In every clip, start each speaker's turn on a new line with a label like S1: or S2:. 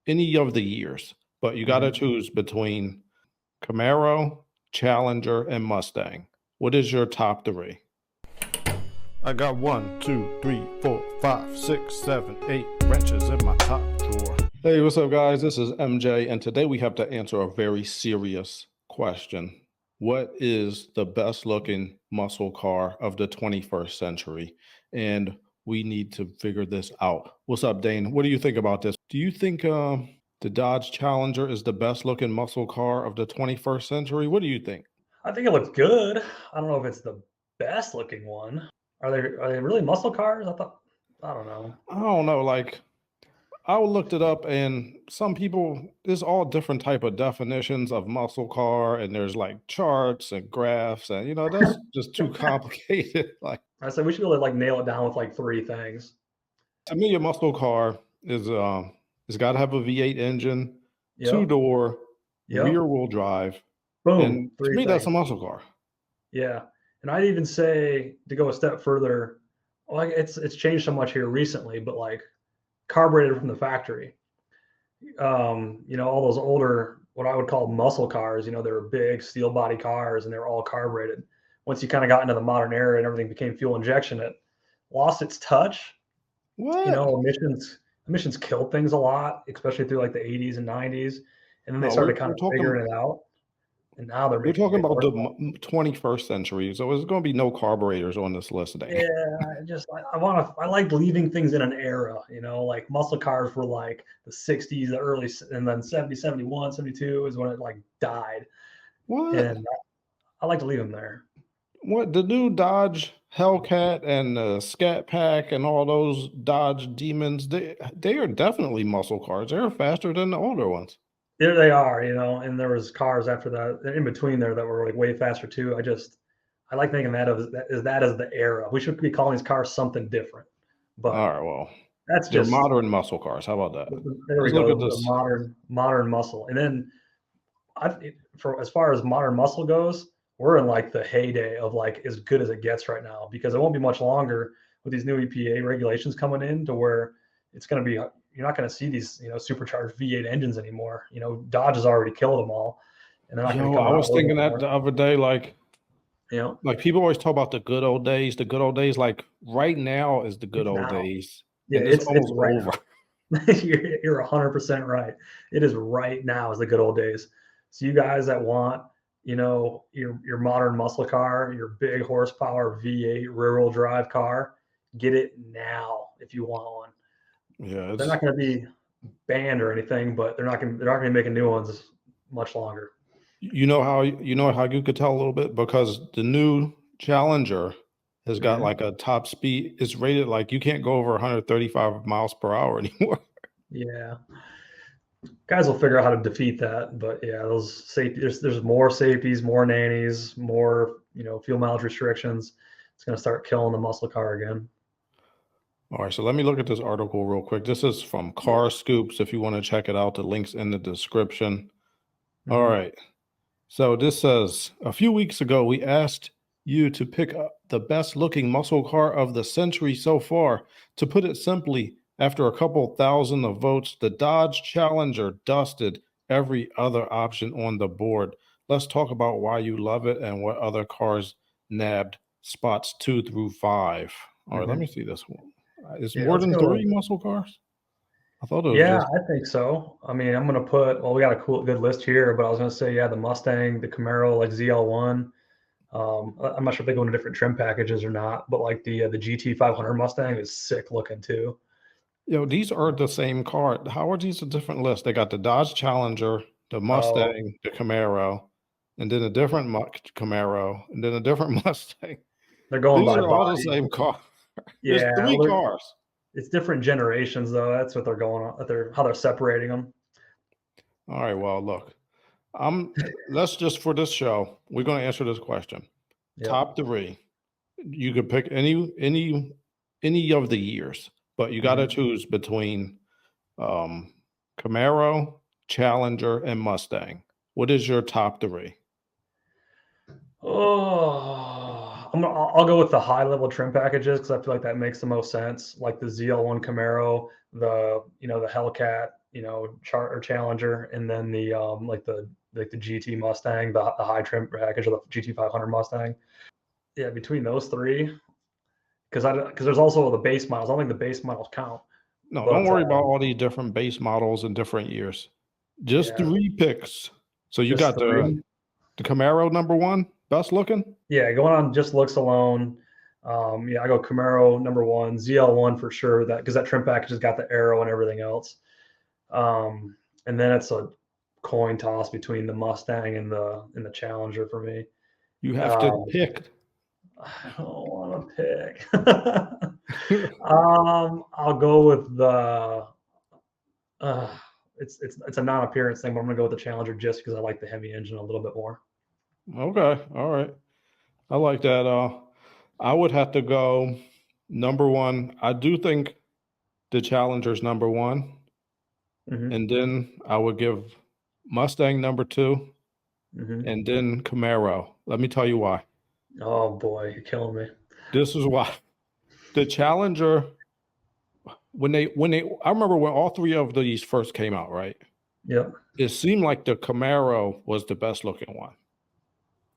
S1: any of the years, but you got to
S2: Mhm.
S1: choose between Camaro, Challenger, and Mustang. What is your top three? I got 1, 2, 3, 4, 5, 6, 7, 8 wrenches in my top drawer. Hey, what's up, guys? This is MJ, and today we have to answer a very serious question. What is the best looking muscle car of the 21st century? And we need to figure this out. What's up, Dane? What do you think about this? Do you think the Dodge Challenger is the best looking muscle car of the 21st century? What do you think?
S2: I think it looks good. I don't know if it's the best looking one. Are they really muscle cars? I don't know.
S1: I don't know. Like, I looked it up, and some people, there's all different type of definitions of muscle car, and there's like charts and graphs, and that's just too complicated. Like,
S2: I said we should really like nail it down with like three things.
S1: to me, a muscle car is it's got to have a V8 engine, two
S2: Yep.
S1: door,
S2: Yep.
S1: rear wheel drive,
S2: Boom.
S1: and to
S2: Three
S1: me, that's a
S2: things.
S1: muscle car.
S2: Yeah. And I'd even say to go a step further, like it's changed so much here recently, but like carbureted from the factory. All those older, what I would call muscle cars, they were big steel body cars and they were all carbureted. Once you kind of got into the modern era and everything became fuel injection, it lost its touch.
S1: What?
S2: Emissions killed things a lot, especially through like the 80s and 90s. And then they
S1: No,
S2: started kind
S1: we're
S2: of
S1: talking.
S2: figuring it out. And now they're
S1: We're
S2: making
S1: talking
S2: way
S1: about
S2: more
S1: the
S2: stuff.
S1: 21st century, so there's going to be no carburetors on this list, Dane.
S2: Yeah, I like leaving things in an era, like muscle cars were like the 60s, the early, and then 70, 71, 72 is when it like died.
S1: What?
S2: And I like to leave them there.
S1: What the new Dodge Hellcat and the Scat Pack and all those Dodge Demons? They are definitely muscle cars. They're faster than the older ones.
S2: There they are, and there was cars after that in between there that were like way faster too. I like thinking that as the era. We should be calling these cars something different,
S1: All
S2: but
S1: right, well,
S2: that's
S1: they're
S2: just
S1: modern muscle cars. How about that?
S2: there we
S1: Let's look
S2: go.
S1: at
S2: The
S1: this.
S2: modern muscle, and then for as far as modern muscle goes, we're in like the heyday of like as good as it gets right now because it won't be much longer with these new EPA regulations coming in to where it's going to be you're not going to see these supercharged V8 engines anymore. Dodge has already killed them all, and they're not going to be
S1: Yo, I
S2: coming out
S1: was
S2: with them
S1: thinking that
S2: anymore.
S1: the other day,
S2: You know,
S1: like people always talk about the good old days. The good old days, like right now, is the good
S2: it's
S1: old
S2: now.
S1: days,
S2: Yeah,
S1: and it's
S2: it's
S1: almost
S2: right
S1: over.
S2: now. You're 100% right. It is right now is the good old days. So you guys that want, your modern muscle car, your big horsepower V8 rear-wheel drive car, get it now if you want one.
S1: Yeah,
S2: They're
S1: it's
S2: not going to be banned or anything, but they're not going to be making new ones much longer.
S1: you know how you could tell a little bit because the new Challenger has got
S2: Hmm.
S1: like a top speed. It's rated like you can't go over 135 miles per hour anymore.
S2: Yeah, guys will figure out how to defeat that, but yeah, those safety there's more safeties, more nannies, more fuel mileage restrictions. It's going to start killing the muscle car again.
S1: All right, so let me look at this article real quick. This is from
S2: Yeah.
S1: Car Scoops. If you want to check it out, the link's in the description. All
S2: Hmm.
S1: right. So this says a few weeks ago, we asked you to pick up the best looking muscle car of the century so far. To put it simply, after a couple thousand of votes, the Dodge Challenger dusted every other option on the board. Let's talk about why you love it and what other cars nabbed spots 2 through 5. All right, let me
S2: Hmm.
S1: see this one. It's
S2: Yeah,
S1: more
S2: let's
S1: than
S2: go.
S1: three muscle cars. I thought it was
S2: Yeah,
S1: just.
S2: I think so. I mean, I'm gonna put. Well, we got a good list here, but I was gonna say, yeah, the Mustang, the Camaro, like ZL1. I'm not sure if they go into different trim packages or not, but like the GT 500 Mustang is sick looking too.
S1: These are the same car. How are these a different list? They got the Dodge Challenger, the
S2: Oh,
S1: Mustang, the Camaro, and then a different Camaro, and then a different Mustang.
S2: they're going
S1: These
S2: by
S1: are all the
S2: body.
S1: same car. There's
S2: Yeah,
S1: three
S2: well,
S1: cars.
S2: it's different generations though. That's what they're going on. How they're separating them.
S1: All right, well, look. Let's just for this show, we're going to answer this question.
S2: Yep.
S1: Top three. You could pick any of the years, but you got to
S2: Hmm.
S1: choose between um Camaro, Challenger, and Mustang. What is your top three?
S2: Oh, I'll go with the high level trim packages because I feel like that makes the most sense. Like the ZL1 Camaro, the Hellcat. or Challenger, and then the like the GT Mustang, the high trim package of the GT 500 Mustang. Yeah, between those three, because there's also the base models. I don't think the base models count.
S1: No,
S2: But
S1: don't worry about all these different base models in different years. Just
S2: yeah,
S1: 3 picks. So you
S2: just
S1: got
S2: three.
S1: the Camaro #1, best looking.
S2: Yeah, going on just looks alone. Yeah, I go Camaro #1, ZL1 for sure. That because that trim package has got the arrow and everything else. And then it's a coin toss between the Mustang and the Challenger for me.
S1: You have to pick.
S2: I don't want to pick. I'll go with the. It's a non-appearance thing, but I'm gonna go with the Challenger just because I like the Hemi engine a little bit more.
S1: Okay, all right. I like that. I would have to go #1. I do think the Challenger's #1,
S2: Mm-hmm.
S1: and then I would give Mustang #2,
S2: Mm-hmm.
S1: and then Camaro. Let me tell you why.
S2: Oh boy, you're killing me.
S1: This is why. The Challenger, when they I remember when all 3 of these first came out, right?
S2: Yep.
S1: It seemed like the Camaro was the best looking one.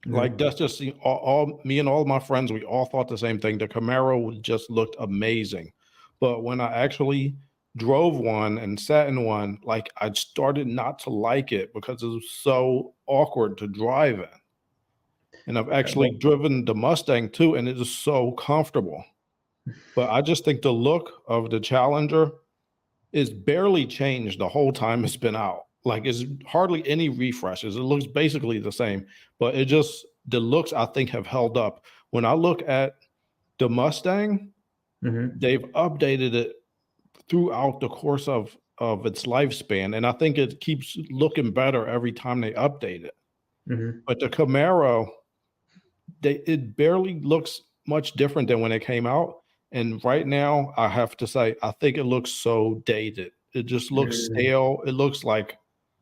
S2: Mm-hmm.
S1: Like that's just all me and all my friends, we all thought the same thing. The Camaro just looked amazing. But when I actually drove one and sat in one, like I started not to like it because it was so awkward to drive in. And I've actually driven the Mustang too, and it is so comfortable. But I just think the look of the Challenger is barely changed the whole time it's been out. Like it's hardly any refreshes. It looks basically the same, but the looks I think have held up. When I look at the Mustang,
S2: Mm-hmm.
S1: they've updated it throughout the course of its lifespan, and I think it keeps looking better every time they update it.
S2: Mm-hmm.
S1: But the Camaro, it barely looks much different than when it came out. And right now, I have to say, I think it looks so dated. It just looks stale. It looks like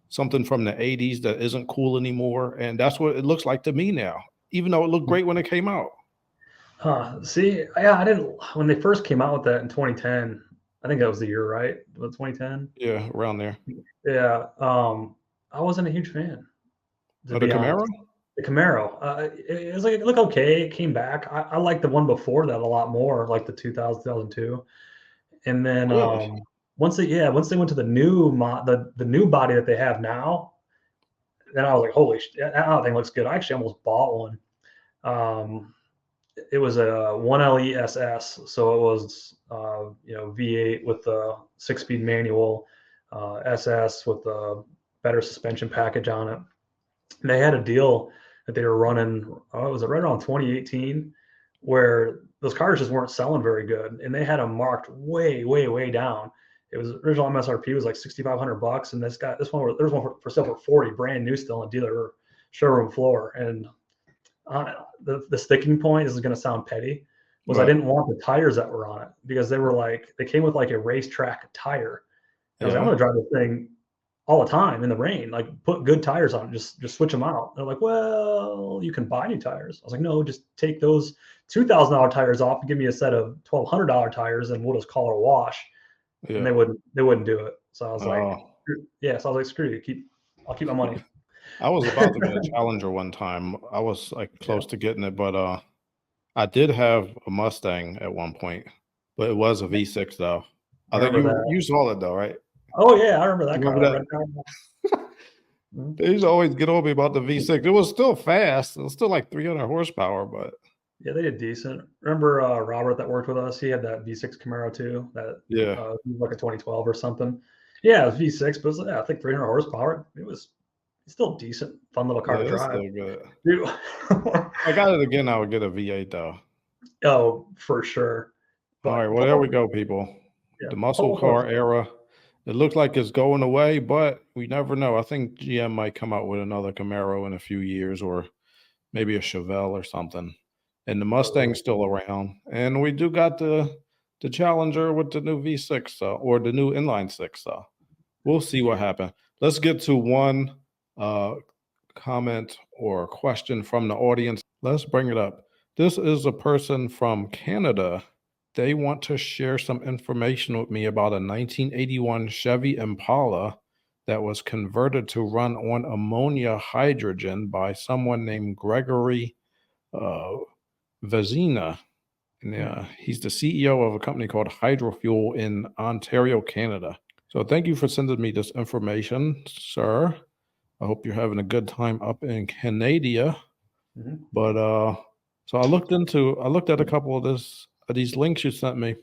S1: something from the 80s that isn't cool anymore. And that's what it looks like to me now, even though it looked great when it came out.
S2: See, yeah, I didn't when they first came out with that in 2010. I think that was the year, right? Was 2010?
S1: Yeah, around there.
S2: Yeah. I wasn't a huge fan, to
S1: But the
S2: be honest.
S1: Camaro?
S2: The Camaro, it was like it looked okay. It came back. I liked the one before that a lot more, like the 2000, 2002. And then
S1: Really?
S2: once they went to the the new body that they have now, then I was like, holy shit, that thing looks good. I actually almost bought one. It was a 1LE SS, so it was V8 with the 6-speed manual, SS with the better suspension package on it. And they had a deal that they were running. Was it right around 2018, where those cars just weren't selling very good, and they had them marked way, way, way down. It was original MSRP was like $6,500, and there's one for sale for 40, brand new, still on dealer showroom floor. And the sticking point, this is going to sound petty, was I didn't want the tires that were on it because they came with like a racetrack tire. And I was like, I'm going to drive this thing all the time in the rain, like put good tires on it, just switch them out. They're like, well, you can buy new tires. I was like, no, just take those $2,000 tires off and give me a set of $1,200 tires and we'll just call it a wash. Yeah. And they wouldn't do it. So I was like, yeah. So I was like, screw you, I'll keep my money.
S1: I was about to get a Challenger one time. I was like close to getting it, but I did have a Mustang at one point, but it was a V6 though. I think you saw it though, right?
S2: Oh yeah, I remember that car.
S1: They used to always get on me about the V6. It was still fast. It was still like 300 horsepower, but
S2: yeah, they did decent. Remember Robert that worked with us? He had that V6 Camaro too. That like a 2012 or something. Yeah, it was V6, but it was, I think 300 horsepower. It was still decent, fun little car to drive.
S1: Still good. Dude. I got it again. I would get a V8 though.
S2: Oh, for sure.
S1: But, all right, well, there we go, people. Yeah, the muscle car era. It looks like it's going away, but we never know. I think GM might come out with another Camaro in a few years, or maybe a Chevelle or something. And the Mustang's still around. And we do got the Challenger with the new V6 or the new inline 6. So we'll see what happens. Let's get to one comment or question from the audience. Let's bring it up. This is a person from Canada they want to share some information with me about a 1981 Chevy Impala that was converted to run on ammonia hydrogen by someone named Gregory uh, Vezina. And he's the CEO of a company called Hydrofuel in Ontario, Canada. So thank you for sending me this information, sir. I hope you're having a good time up in Canada. But so I looked at a couple of these links you sent me.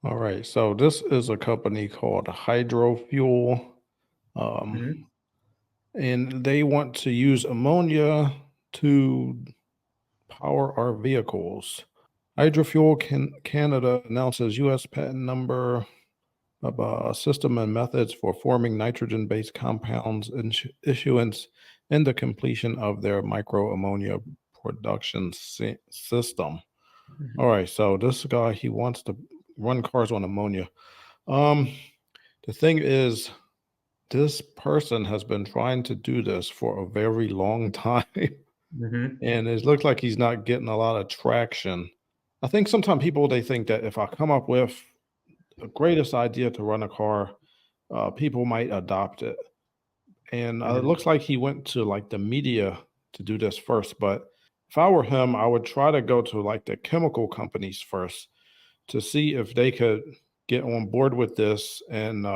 S1: All right, so this is a company called Hydrofuel, and they want to use ammonia to power our vehicles. Hydrofuel Canada announces U.S. patent number of system and methods for forming nitrogen-based compounds issuance and the completion of their micro ammonia production system. All right, so this guy, he wants to run cars on ammonia. The thing is, this person has been trying to do this for a very long time, and it looks like he's not getting a lot of traction. I think sometimes people, they think that if I come up with the greatest idea to run a car, people might adopt it. And it looks like he went to like the media to do this first. But if I were him, I would try to go to like the chemical companies first to see if they could get on board with this and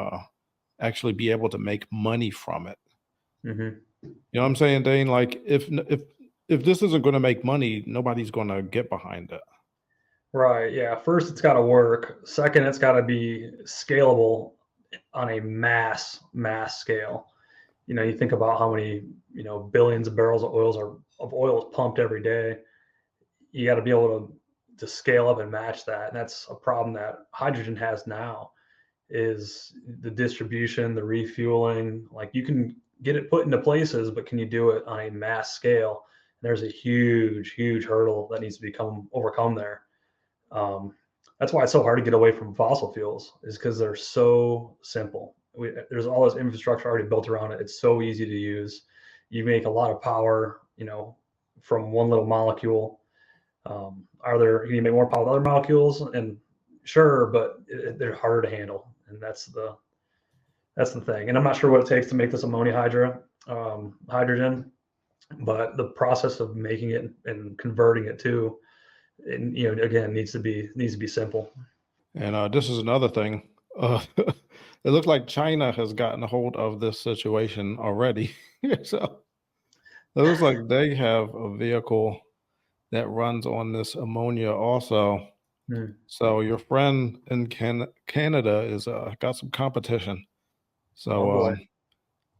S1: actually be able to make money from it. You know what I'm saying, Dane? Like if this isn't going to make money, nobody's going to get behind it.
S2: Right. Yeah. First, it's got to work. Second, it's got to be scalable on a mass scale. You know, you think about how many, billions of barrels of oil is pumped every day. You got to be able to scale up and match that. And that's a problem that hydrogen has now, is the distribution, the refueling. Like, you can get it put into places, but can you do it on a mass scale? There's a huge hurdle that needs to be overcome there. That's why it's so hard to get away from fossil fuels, is because they're so simple. There's all this infrastructure already built around it. It's so easy to use. You make a lot of power, from one little molecule. Can you make more power with other molecules? And sure, but they're harder to handle, and that's the thing. And I'm not sure what it takes to make this ammonia hydrogen, but the process of making it and converting it to, and again, needs to be simple.
S1: And this is another thing. It looks like China has gotten a hold of this situation already. So it looks like they have a vehicle that runs on this ammonia also. So your friend in Canada is got some competition. So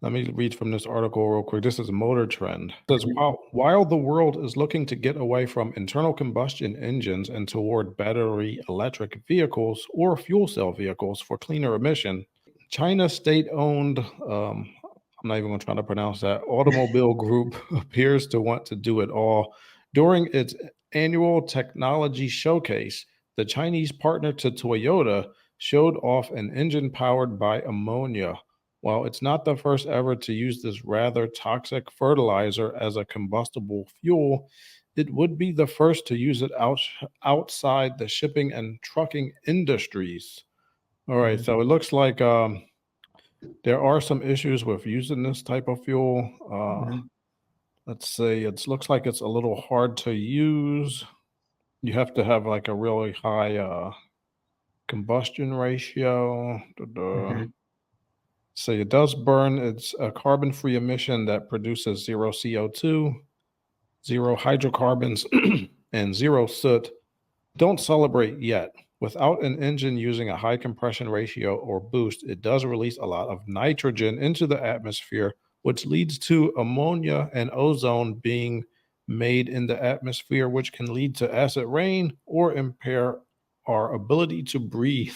S1: let me read from this article real quick. This is Motor Trend. It says, while the world is looking to get away from internal combustion engines and toward battery electric vehicles or fuel cell vehicles for cleaner emission, China's state-owned, I'm not even going to try to pronounce that, automobile group appears to want to do it all. During its annual technology showcase, the Chinese partner to Toyota showed off an engine powered by ammonia. While it's not the first ever to use this rather toxic fertilizer as a combustible fuel, it would be the first to use it outside the shipping and trucking industries. All right, so it looks like there are some issues with using this type of fuel. Let's see, it looks like it's a little hard to use. You have to have like a really high combustion ratio. So it does burn. It's a carbon-free emission that produces zero CO2, zero hydrocarbons, and zero soot. Don't celebrate yet. Without an engine using a high compression ratio or boost, it does release a lot of nitrogen into the atmosphere, which leads to ammonia and ozone being made in the atmosphere, which can lead to acid rain or impair our ability to breathe.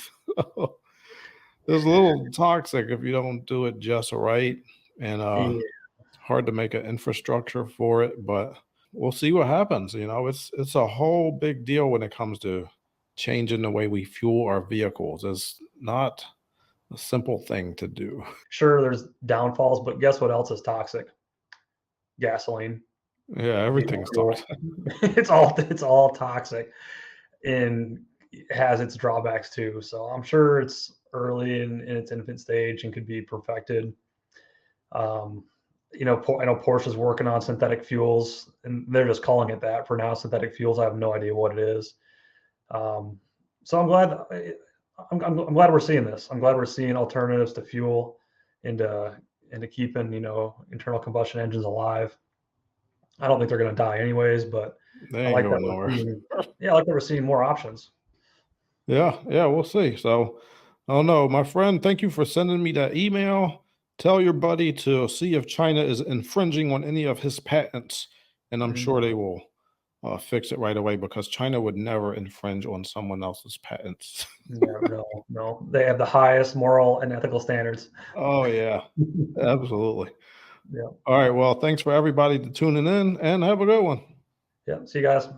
S1: It's a little toxic if you don't do it just right, and it's hard to make an infrastructure for it, but we'll see what happens. It's a whole big deal when it comes to changing the way we fuel our vehicles. It's not a simple thing to do.
S2: Sure, there's downfalls, but guess what else is toxic? Gasoline.
S1: Yeah, everything's toxic.
S2: It's all toxic. And has its drawbacks too. So I'm sure it's early in its infant stage and could be perfected. I know Porsche's working on synthetic fuels, and they're just calling it that for now. Synthetic fuels. I have no idea what it is. So I'm glad. I'm glad we're seeing this. I'm glad we're seeing alternatives to fuel, and to keeping internal combustion engines alive. I don't think they're going to die anyways, but
S1: They
S2: I
S1: ain't
S2: like that
S1: going
S2: we're
S1: nowhere.
S2: seeing. Yeah, I like that we're seeing more options.
S1: Yeah, we'll see. So, I don't know, my friend. Thank you for sending me that email. Tell your buddy to see if China is infringing on any of his patents, and I'm sure they will fix it right away because China would never infringe on someone else's patents.
S2: Yeah, no, they have the highest moral and ethical standards.
S1: Oh yeah, absolutely.
S2: Yeah.
S1: All right. Well, thanks for everybody tuning in, and have a good one.
S2: Yeah. See you guys.